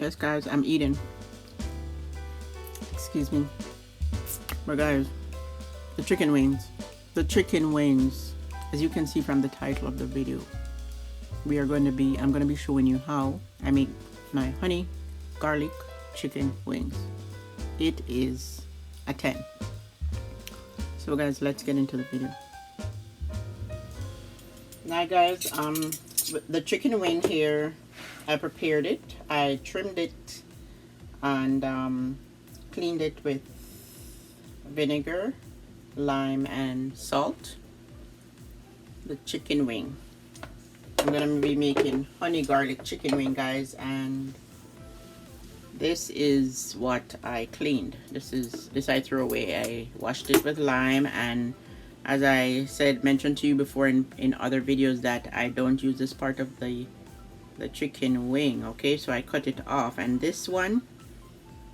Yes, guys, I'm eating. Excuse me. But guys, the chicken wings. The chicken wings. As you can see from the title of the video, I'm going to be showing you how I make my honey garlic chicken wings. It is a 10. So guys, let's get into the video. Now guys, the chicken wing here, I prepared it. I trimmed it and cleaned it with vinegar, lime, and salt. The chicken wing. I'm gonna be making honey garlic chicken wing, guys, and this is what I cleaned. This I threw away. I washed it with lime, and as I mentioned to you before in other videos, that I don't use this part of the chicken wing. Okay, so I cut it off, and this one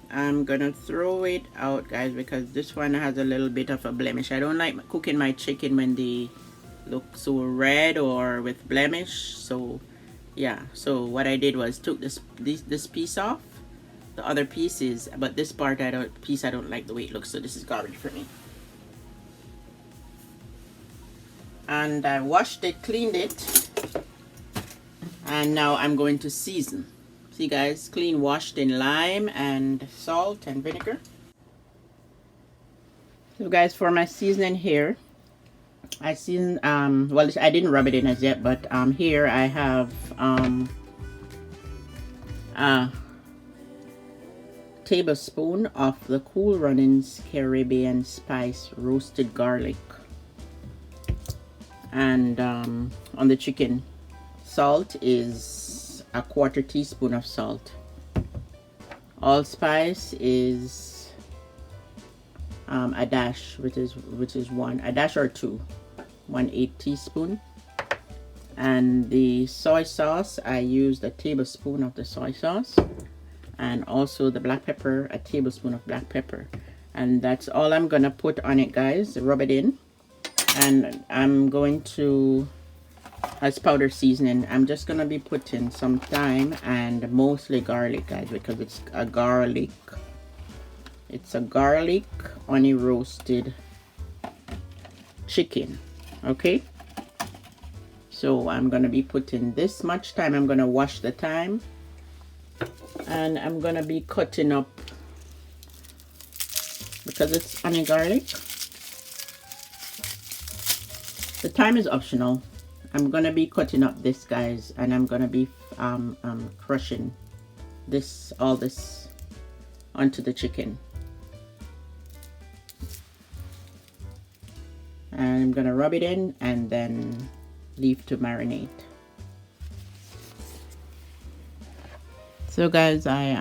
I'm gonna throw it out, guys, because this one has a little bit of a blemish. I don't like cooking my chicken when they look so red or with blemish. So yeah, so what I did was took this piece off. The other pieces, but this part I don't like the way it looks, so this is garbage for me. And I washed it, cleaned it, and now I'm going to season. See guys, clean, washed in lime and salt and vinegar. So guys, for my seasoning here, I seasoned, well, I didn't rub it in as yet, but here I have a tablespoon of the Cool Runnings Caribbean Spice roasted garlic, and on the chicken, salt is a 1/4 teaspoon of salt. Allspice is a dash, which is a dash or two, 1/8 teaspoon. And the soy sauce, I used a tablespoon of the soy sauce, and also the black pepper, a tablespoon of black pepper. And that's all I'm gonna put on it, guys. Rub it in, and I'm going to, as powder seasoning, I'm just gonna be putting some thyme and mostly garlic, guys, because it's a garlic honey roasted chicken. Okay, so I'm gonna be putting this much thyme. I'm gonna wash the thyme, and I'm gonna be cutting up, because it's honey garlic, the thyme is optional. I'm gonna be cutting up this, guys, and I'm gonna be crushing all this onto the chicken, and I'm gonna rub it in and then leave to marinate. So guys, I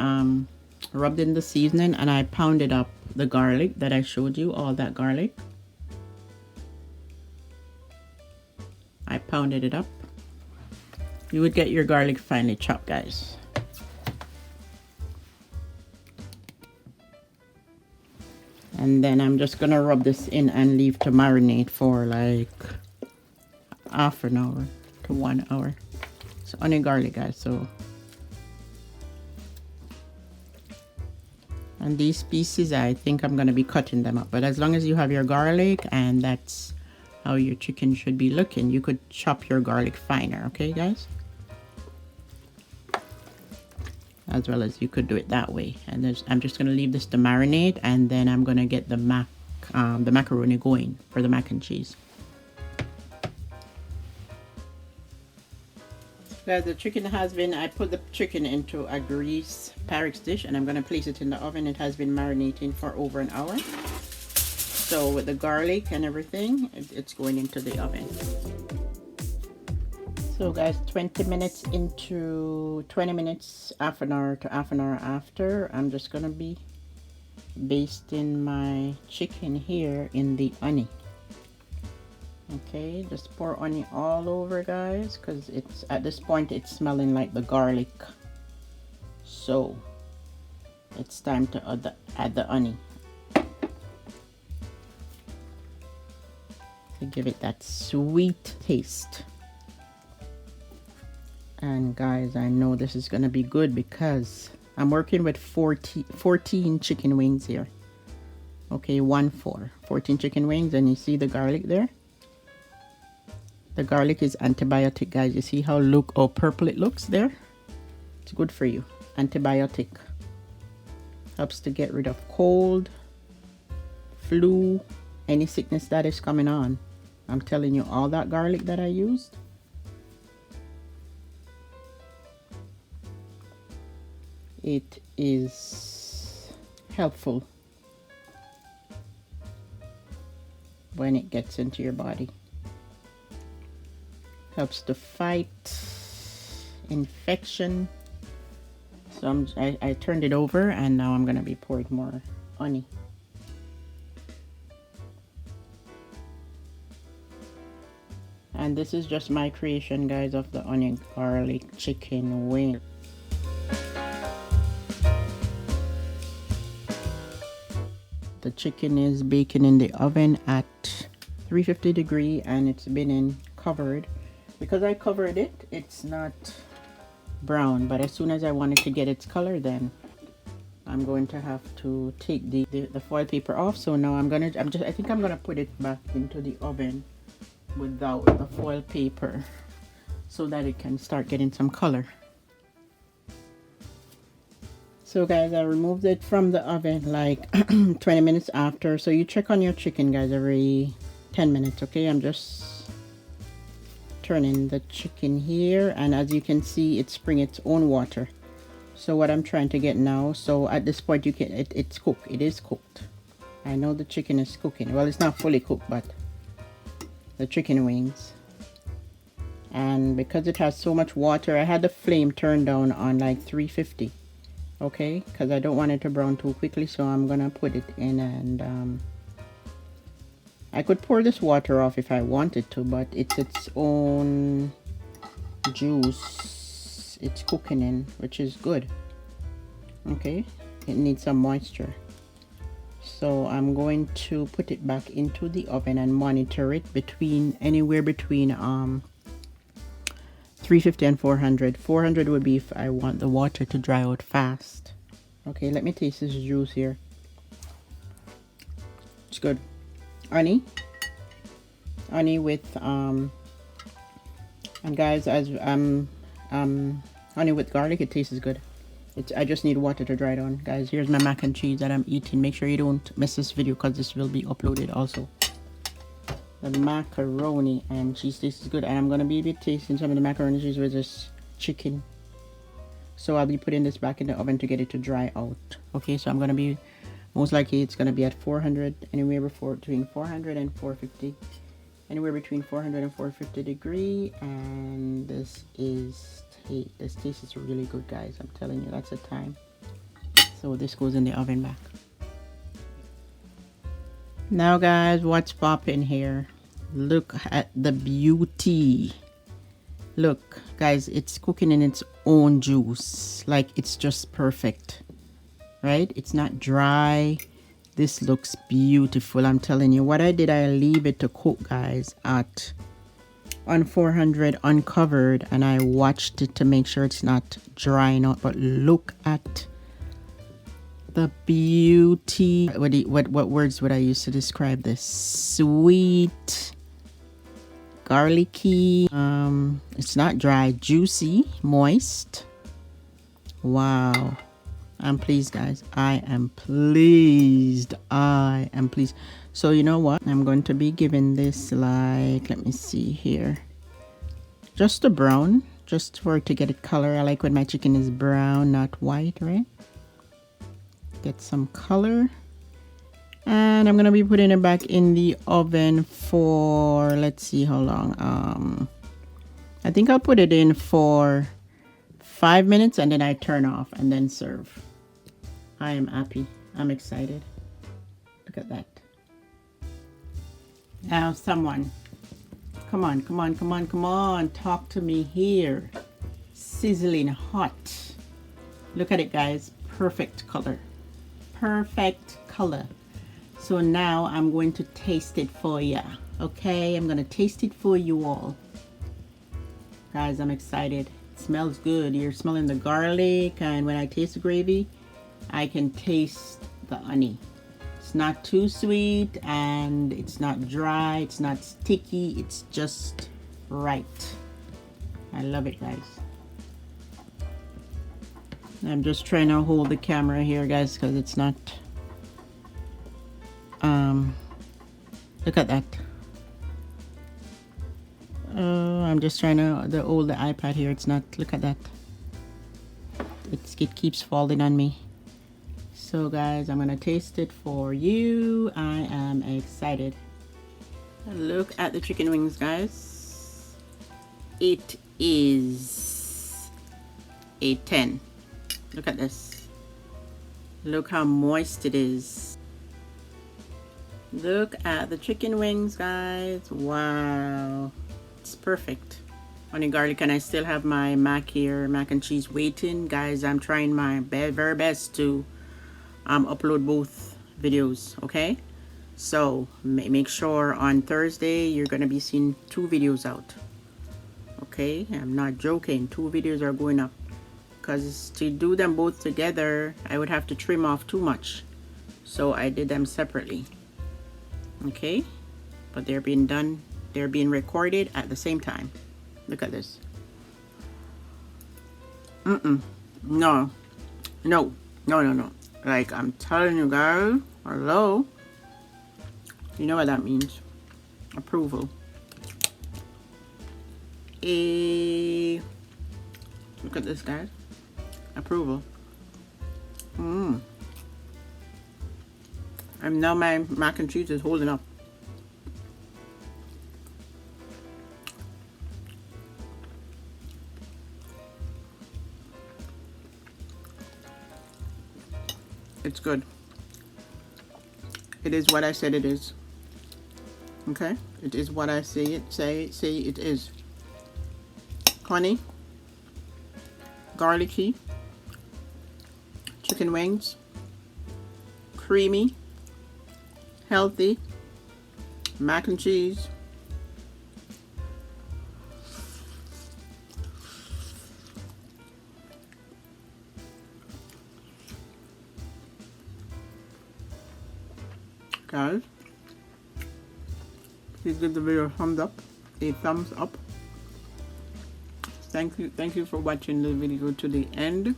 rubbed in the seasoning and I pounded up the garlic that I showed you, all that garlic. I pounded it up. You would get your garlic finely chopped, guys. And then I'm just gonna rub this in and leave to marinate for like half an hour to 1 hour. It's only garlic, guys, so. And these pieces, I think I'm gonna be cutting them up, but as long as you have your garlic, and that's how your chicken should be looking, you could chop your garlic finer. Okay, guys, as well as you could do it that way. And I'm just gonna leave this to marinate, and then I'm gonna get the macaroni going for the mac and cheese. Guys, the chicken has been, I put the chicken into a grease Pyrex dish, and I'm going to place it in the oven. It has been marinating for over an hour. So with the garlic and everything, it's going into the oven. So guys, 20 minutes, half an hour to half an hour after, I'm just going to be basting my chicken here in the honey. Okay, just pour honey all over, guys, because it's at this point it's smelling like the garlic, so it's time to add the honey to give it that sweet taste. And guys, I know this is gonna be good because I'm working with 14 chicken wings here. Okay, 14 chicken wings, and you see the garlic there? The garlic is antibiotic, guys. You see how purple it looks there? It's good for you. Antibiotic. Helps to get rid of cold, flu, any sickness that is coming on. I'm telling you, all that garlic that I used, it is helpful when it gets into your body. Helps to fight infection. So I turned it over, and now I'm gonna be pouring more honey. And this is just my creation, guys, of the onion garlic chicken wing. The chicken is baking in the oven at 350 degrees, and it's been covered. Because I covered it, it's not brown, but as soon as I wanted to get its color, then I'm going to have to take the foil paper off. So now I think I'm gonna put it back into the oven without the foil paper so that it can start getting some color. So guys, I removed it from the oven like 20 minutes after. So you check on your chicken, guys, every 10 minutes. Okay, I'm just turning the chicken here, and as you can see, it's bringing its own water. So what I'm trying to get now, so at this point you can it's cooked. It is cooked. I know the chicken is cooking. Well, it's not fully cooked, but the chicken wings. And because it has so much water, I had the flame turned down on like 350. Okay, because I don't want it to brown too quickly. So I'm gonna put it in, and I could pour this water off if I wanted to, but it's its own juice it's cooking in, which is good. Okay, it needs some moisture. So I'm going to put it back into the oven and monitor it anywhere between 350 and 400. 400 would be if I want the water to dry out fast. Okay, let me taste this juice here. It's good. Honey with and guys, as honey with garlic, it tastes good. I just need water to dry down. Guys, here's my mac and cheese that I'm eating. Make sure you don't miss this video because this will be uploaded also. The macaroni and cheese tastes good, and I'm gonna be tasting some of the macaroni and cheese with this chicken. So I'll be putting this back in the oven to get it to dry out. Okay, so I'm gonna be, most likely it's gonna be at 400, anywhere between 400 and 450, anywhere between 400 and 450 degree. And this taste is really good, guys. I'm telling you, that's the time. So this goes in the oven back. Now guys, what's popping here? Look at the beauty. Look guys, it's cooking in its own juice. Like, it's just perfect, right? It's not dry. This looks beautiful. I'm telling you, what I did, I leave it to cook, guys, on 400 uncovered, and I watched it to make sure it's not drying out. But look at the beauty. What words would I use to describe this? Sweet, garlicky, it's not dry, juicy, moist. Wow, I'm pleased, guys. I am pleased. So you know what, I'm going to be giving this, like, let me see here, just a brown, just for it to get it color. I like when my chicken is brown, not white, right? Get some color. And I'm gonna be putting it back in the oven for, let's see how long. I think I'll put it in for 5 minutes, and then I turn off and then serve. I am happy. I'm excited. Look at that. Now someone, come on, talk to me here. Sizzling hot. Look at it, guys. Perfect color. Perfect color. So now I'm going to taste it for you. Okay, I'm gonna taste it for you all. Guys, I'm excited. It smells good. You're smelling the garlic, and when I taste the gravy, I can taste the honey. It's not too sweet, and it's not dry, it's not sticky, it's just right. I love it, guys. I'm just trying to hold the camera here, guys, because it's not look at that. I'm just trying to hold the iPad here. It's not, look at that. It keeps falling on me. So guys, I'm gonna taste it for you. I am excited. Look at the chicken wings, guys. It is a 10. Look at this. Look how moist it is. Look at the chicken wings, guys. Wow. It's perfect. Honey garlic, and I still have my mac and cheese waiting. Guys, I'm trying my very best to upload both videos, okay? So make sure on Thursday you're gonna be seeing 2 videos out. Okay, I'm not joking. 2 videos are going up, because to do them both together I would have to trim off too much, so I did them separately. Okay, but they're being done, they're being recorded at the same time. Look at this. No, like, I'm telling you guys, hello, you know what that means. Approval. Look at this, guys. Approval. And now my mac and cheese is holding up. It's good. It is what I said it is. Okay? It is what I say it is. Honey, garlicky, chicken wings, creamy, healthy, mac and cheese, guys. Please give the video a thumbs up. Thank you for watching the video to the end.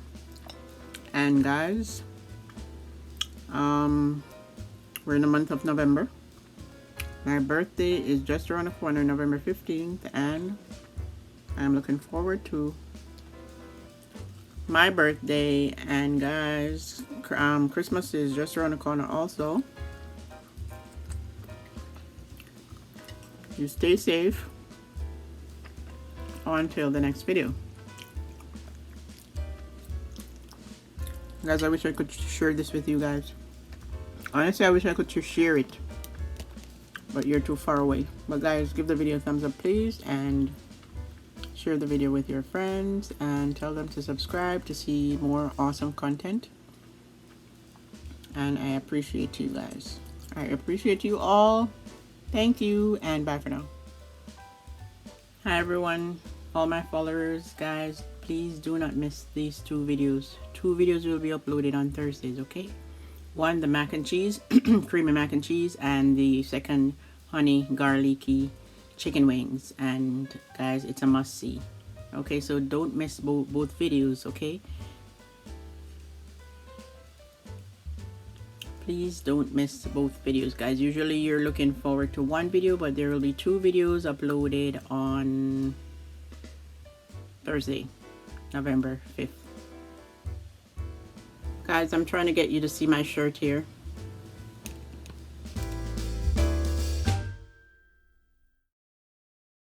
And guys, we're in the month of November. My birthday is just around the corner, November 15th, and I'm looking forward to my birthday. And guys, Christmas is just around the corner also. You stay safe until the next video. Guys, I wish I could share this with you guys. Honestly, I wish I could share it, but you're too far away. But guys, give the video a thumbs up, please, and share the video with your friends, and tell them to subscribe to see more awesome content. And I appreciate you guys. I appreciate you all. Thank you, and bye for now. Hi everyone, all my followers, guys, please do not miss these 2 videos. 2 videos will be uploaded on Thursdays, okay? One, the mac and cheese, creamy mac and cheese, and the second, honey garlicky chicken wings. And guys, it's a must see. Okay, so don't miss both videos, okay? Please don't miss both videos, guys. Usually you're looking forward to 1 video, but there will be 2 videos uploaded on Thursday, November 5th. Guys, I'm trying to get you to see my shirt here.